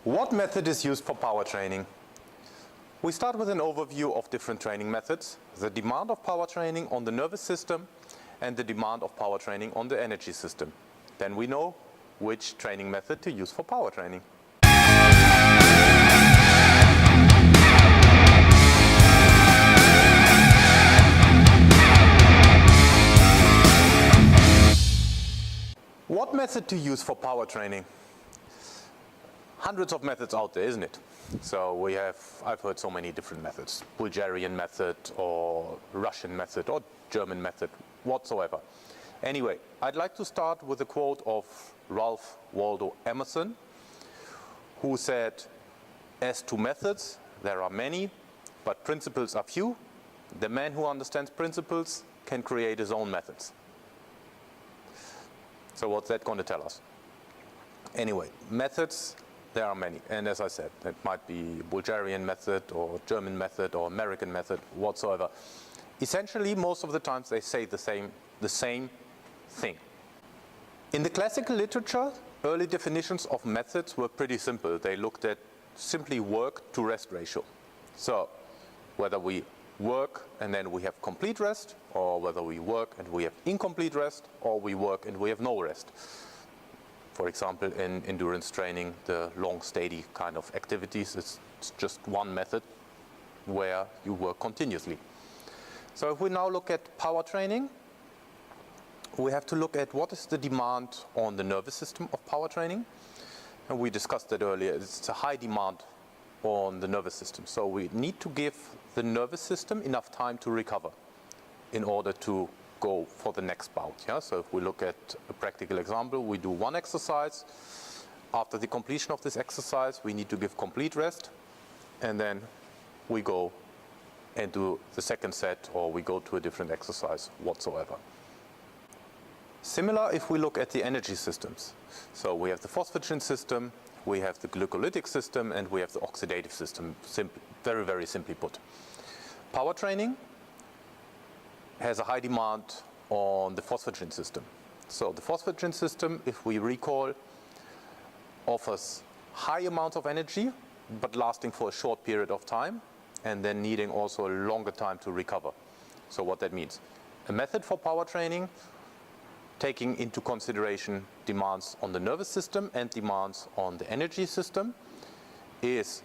What method is used for power training? We start with an overview of different training methods, the demand of power training on the nervous system and the demand of power training on the energy system. Then we know which training method to use for power training. What method to use for power training? Hundreds of methods out there, isn't it? So I've heard so many different methods. Bulgarian method or Russian method or German method, whatsoever. Anyway, I'd like to start with a quote of Ralph WaldoEmerson, who said, "As to methods, there are many, but principles are few. The man who understands principles can create his own methods." So what's that going to tell us? Anyway, methods, there are many. And as I said, it might be Bulgarian method or German method or American method, whatsoever. Essentially, most of the times they say the same thing. In the classical literature, early definitions of methods were pretty simple. They looked at simply work to rest ratio. So whether we work and then we have complete rest, or whether we work and we have incomplete rest, or we work and we have no rest. For example, in endurance training, the long, steady kind of activities, it's just one method where you work continuously. So if we now look at power training, we have to look at what is the demand on the nervous system of power training. And we discussed that earlier. It's a high demand on the nervous system. So we need to give the nervous system enough time to recover in order to go for the next bout. Yeah? So if we look at a practical example, we do one exercise. After the completion of this exercise, we need to give complete rest, and then we go and do the second set, or we go to a different exercise whatsoever. Similar if we look at the energy systems. So we have the phosphogen system, we have the glucotolitic system, and we have the oxidative system, very, very simply put. Power training has a high demand on the phosphogen system. So the phosphogen system, if we recall, offers high amounts of energy, but lasting for a short period of time, and then needing also a longer time to recover. So what that means. A method for power training, taking into consideration demands on the nervous system and demands on the energy system, is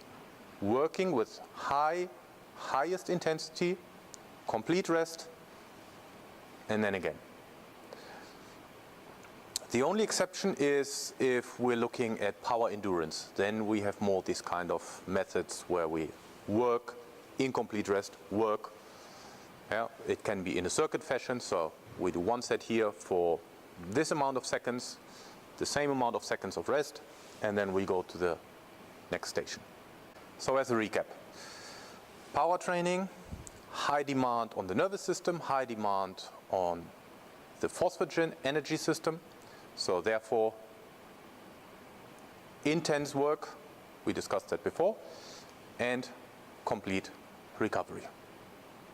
working with highest intensity, complete rest, and then again. The only exception is if we're looking at power endurance. Then we have more these kind of methods where we work, incomplete rest, work. Yeah, it can be in a circuit fashion, so we do one set here for this amount of seconds, the same amount of seconds of rest, and then we go to the next station. So as a recap, power training, high demand on the nervous system, high demand on the phosphogen energy system, so therefore intense work, we discussed that before, and complete recovery.